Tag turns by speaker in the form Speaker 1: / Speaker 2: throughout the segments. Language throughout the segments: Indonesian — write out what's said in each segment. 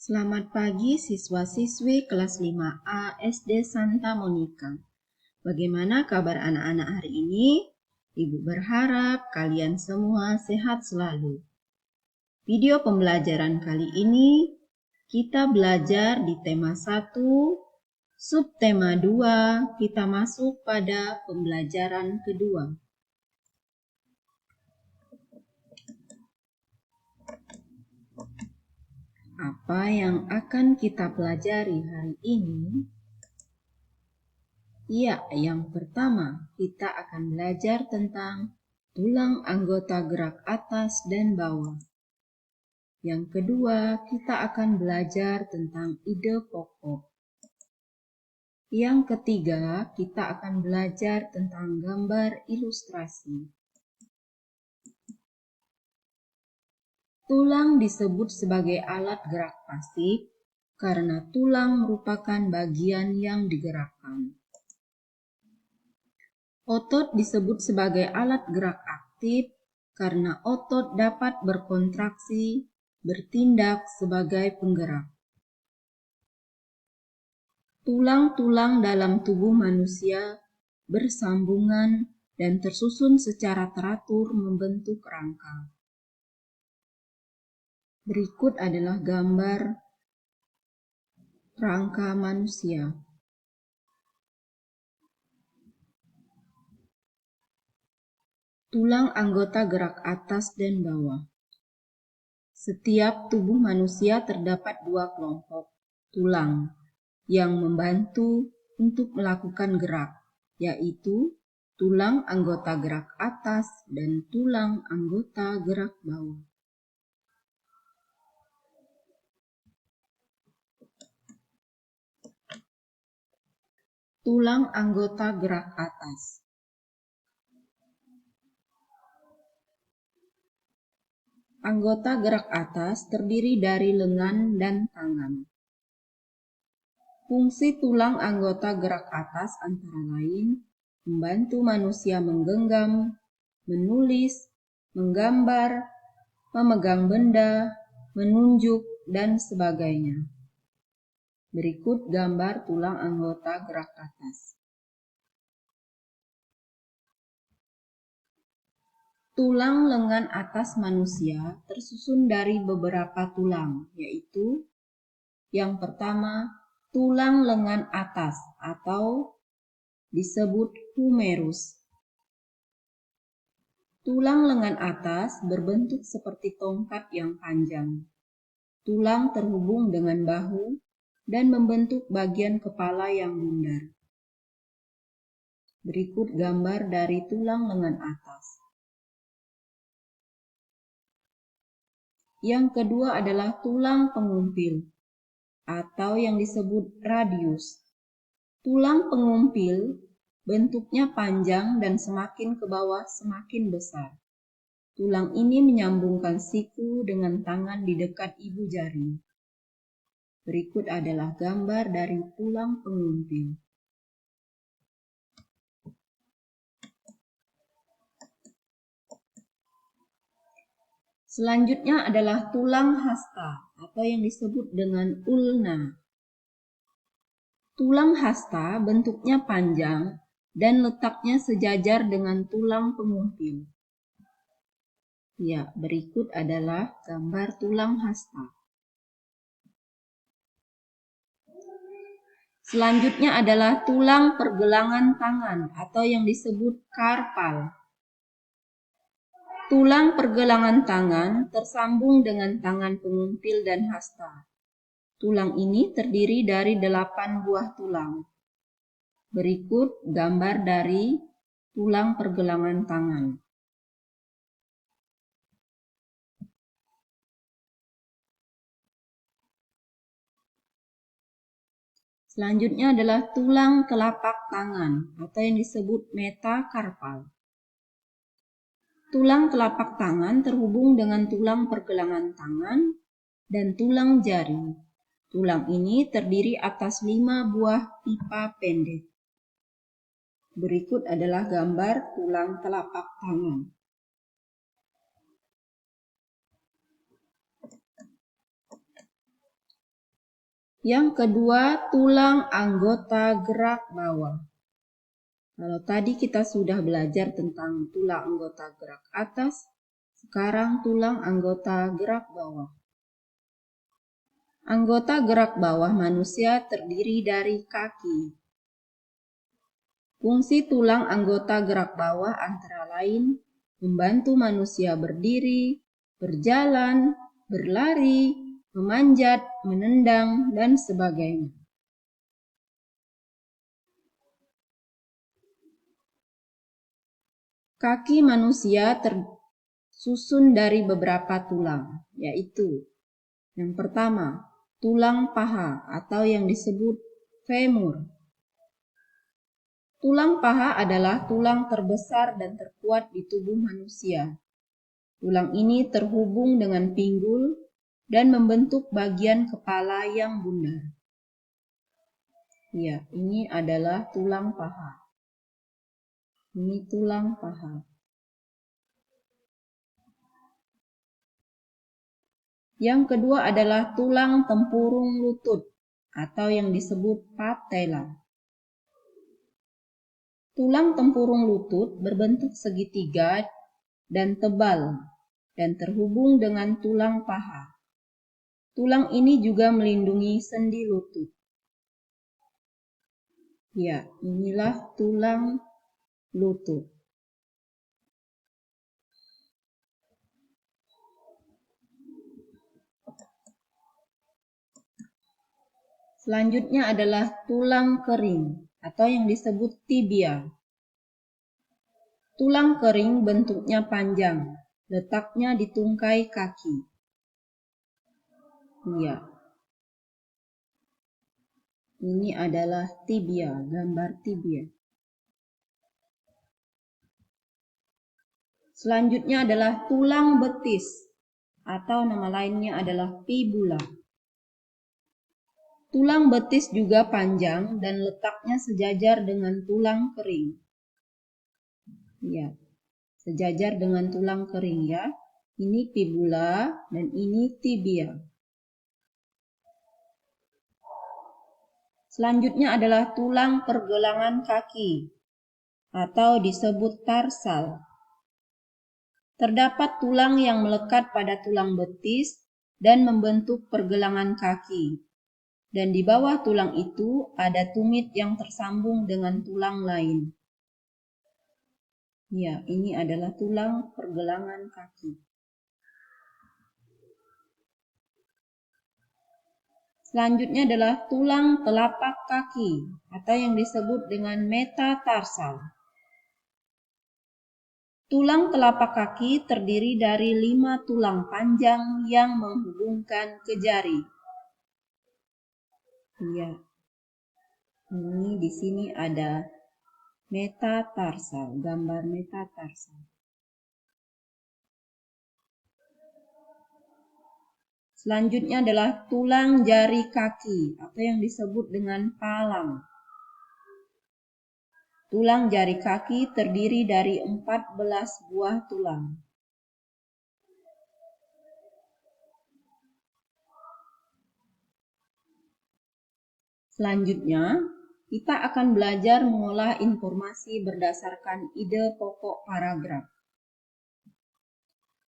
Speaker 1: Selamat pagi siswa-siswi kelas 5A SD Santa Monica. Bagaimana kabar anak-anak hari ini? Ibu berharap kalian semua sehat selalu. Video pembelajaran kali ini kita belajar di tema 1, subtema 2, kita masuk pada pembelajaran kedua. Apa yang akan kita pelajari hari ini? Ya, yang pertama kita akan belajar tentang tulang anggota gerak atas dan bawah. Yang kedua, kita akan belajar tentang ide pokok. Yang ketiga, kita akan belajar tentang gambar ilustrasi. Tulang disebut sebagai alat gerak pasif karena tulang merupakan bagian yang digerakkan. Otot disebut sebagai alat gerak aktif karena otot dapat berkontraksi, bertindak sebagai penggerak. Tulang-tulang dalam tubuh manusia bersambungan dan tersusun secara teratur membentuk rangka. Berikut adalah gambar rangka manusia. Tulang anggota gerak atas dan bawah. Setiap tubuh manusia terdapat dua kelompok tulang yang membantu untuk melakukan gerak, yaitu tulang anggota gerak atas dan tulang anggota gerak bawah. Tulang anggota gerak atas. Anggota gerak atas terdiri dari lengan dan tangan. Fungsi tulang anggota gerak atas antara lain membantu manusia menggenggam, menulis, menggambar, memegang benda, menunjuk, dan sebagainya. Berikut gambar tulang anggota gerak atas. Tulang lengan atas manusia tersusun dari beberapa tulang, yaitu yang pertama, tulang lengan atas atau disebut humerus. Tulang lengan atas berbentuk seperti tongkat yang panjang. Tulang terhubung dengan bahu dan membentuk bagian kepala yang bundar. Berikut gambar dari tulang lengan atas. Yang kedua adalah tulang pengumpil atau yang disebut radius. Tulang pengumpil bentuknya panjang dan semakin ke bawah semakin besar. Tulang ini menyambungkan siku dengan tangan di dekat ibu jari. Berikut adalah gambar dari tulang pengumpil. Selanjutnya adalah tulang hasta atau yang disebut dengan ulna. Tulang hasta bentuknya panjang dan letaknya sejajar dengan tulang pengumpil. Ya, berikut adalah gambar tulang hasta. Selanjutnya adalah tulang pergelangan tangan atau yang disebut karpal. Tulang pergelangan tangan tersambung dengan tangan pengumpil dan hasta. Tulang ini terdiri dari 8 buah tulang. Berikut gambar dari tulang pergelangan tangan. Selanjutnya adalah tulang telapak tangan atau yang disebut metakarpal. Tulang telapak tangan terhubung dengan tulang pergelangan tangan dan tulang jari. Tulang ini terdiri atas 5 buah pipa pendek. Berikut adalah gambar tulang telapak tangan. Yang kedua, tulang anggota gerak bawah. Kalau tadi kita sudah belajar tentang tulang anggota gerak atas, sekarang tulang anggota gerak bawah. Anggota gerak bawah manusia terdiri dari kaki. Fungsi tulang anggota gerak bawah antara lain membantu manusia berdiri, berjalan, berlari, memanjat, menendang, dan sebagainya. Kaki manusia tersusun dari beberapa tulang, yaitu yang pertama, tulang paha atau yang disebut femur. Tulang paha adalah tulang terbesar dan terkuat di tubuh manusia. Tulang ini terhubung dengan pinggul dan membentuk bagian kepala yang bundar. Ya, ini adalah tulang paha. Ini tulang paha. Yang kedua adalah tulang tempurung lutut atau yang disebut patella. Tulang tempurung lutut berbentuk segitiga dan tebal dan terhubung dengan tulang paha. Tulang ini juga melindungi sendi lutut. Ya, inilah tulang lutut. Selanjutnya adalah tulang kering atau yang disebut tibia. Tulang kering bentuknya panjang, letaknya di tungkai kaki. Ya. Ini adalah tibia, gambar tibia. Selanjutnya adalah tulang betis atau nama lainnya adalah fibula. Tulang betis juga panjang dan letaknya sejajar dengan tulang kering. Ya, sejajar dengan tulang kering ya. Ini fibula dan ini tibia. Selanjutnya adalah tulang pergelangan kaki atau disebut tarsal. Terdapat tulang yang melekat pada tulang betis dan membentuk pergelangan kaki. Dan di bawah tulang itu ada tumit yang tersambung dengan tulang lain. Ya, ini adalah tulang pergelangan kaki. Selanjutnya adalah tulang telapak kaki atau yang disebut dengan metatarsal. Tulang telapak kaki terdiri dari 5 tulang panjang yang menghubungkan ke jari. Ya. Ini di sini ada metatarsal, gambar metatarsal. Selanjutnya adalah tulang jari kaki atau yang disebut dengan palang. Tulang jari kaki terdiri dari 14 buah tulang. Selanjutnya, kita akan belajar mengolah informasi berdasarkan ide pokok paragraf.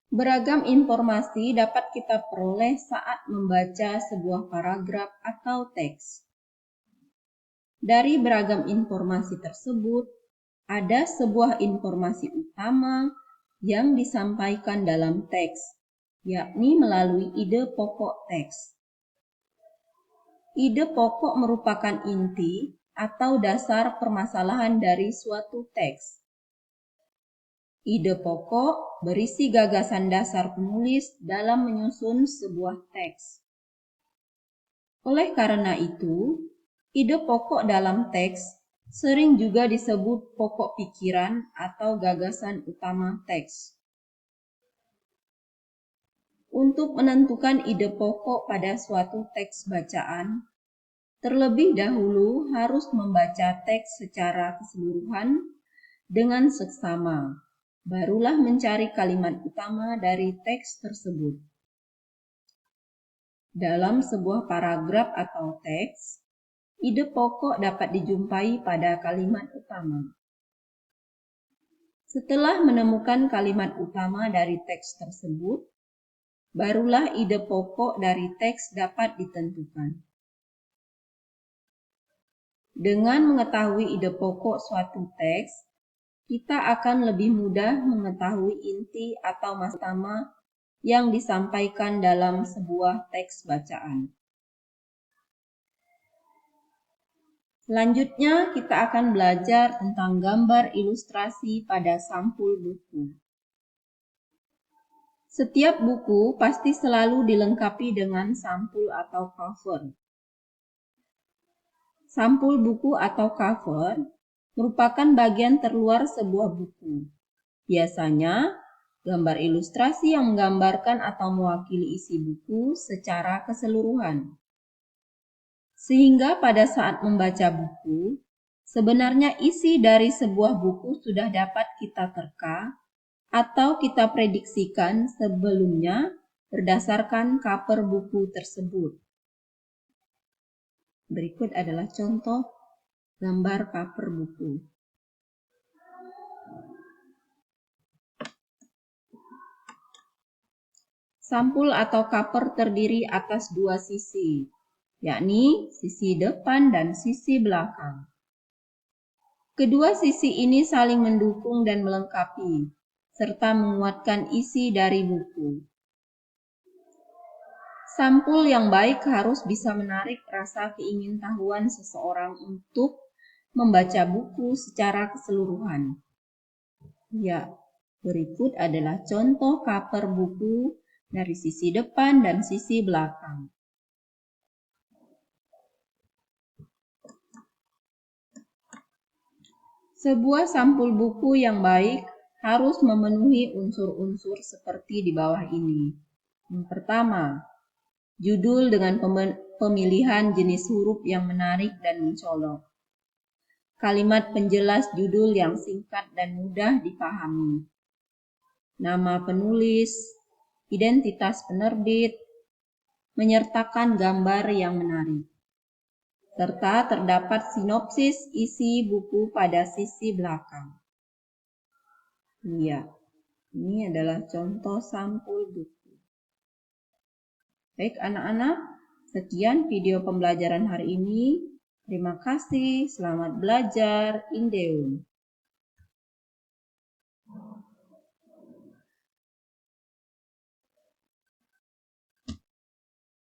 Speaker 1: Beragam informasi dapat kita peroleh saat membaca sebuah paragraf atau teks. Dari beragam informasi tersebut, ada sebuah informasi utama yang disampaikan dalam teks, yakni melalui ide pokok teks. Ide pokok merupakan inti atau dasar permasalahan dari suatu teks. Ide pokok berisi gagasan dasar penulis dalam menyusun sebuah teks. Oleh karena itu, ide pokok dalam teks sering juga disebut pokok pikiran atau gagasan utama teks. Untuk menentukan ide pokok pada suatu teks bacaan, terlebih dahulu harus membaca teks secara keseluruhan dengan seksama, barulah mencari kalimat utama dari teks tersebut. Dalam sebuah paragraf atau teks, ide pokok dapat dijumpai pada kalimat utama. Setelah menemukan kalimat utama dari teks tersebut, barulah ide pokok dari teks dapat ditentukan. Dengan mengetahui ide pokok suatu teks, kita akan lebih mudah mengetahui inti atau maksud utama yang disampaikan dalam sebuah teks bacaan. Selanjutnya, kita akan belajar tentang gambar ilustrasi pada sampul buku. Setiap buku pasti selalu dilengkapi dengan sampul atau cover. Sampul buku atau cover merupakan bagian terluar sebuah buku. Biasanya, gambar ilustrasi yang menggambarkan atau mewakili isi buku secara keseluruhan. Sehingga pada saat membaca buku, sebenarnya isi dari sebuah buku sudah dapat kita terka atau kita prediksikan sebelumnya berdasarkan cover buku tersebut. Berikut adalah contoh gambar cover buku. Sampul atau cover terdiri atas dua sisi, yakni sisi depan dan sisi belakang. Kedua sisi ini saling mendukung dan melengkapi, serta menguatkan isi dari buku. Sampul yang baik harus bisa menarik rasa keingintahuan seseorang untuk membaca buku secara keseluruhan. Ya, berikut adalah contoh cover buku dari sisi depan dan sisi belakang. Sebuah sampul buku yang baik harus memenuhi unsur-unsur seperti di bawah ini. Yang pertama, judul dengan pemilihan jenis huruf yang menarik dan mencolok. Kalimat penjelas judul yang singkat dan mudah dipahami. Nama penulis, identitas penerbit, menyertakan gambar yang menarik. Serta terdapat sinopsis isi buku pada sisi belakang. Iya, ini adalah contoh sampul buku. Baik anak-anak, sekian video pembelajaran hari ini. Terima kasih, selamat belajar, Indeum.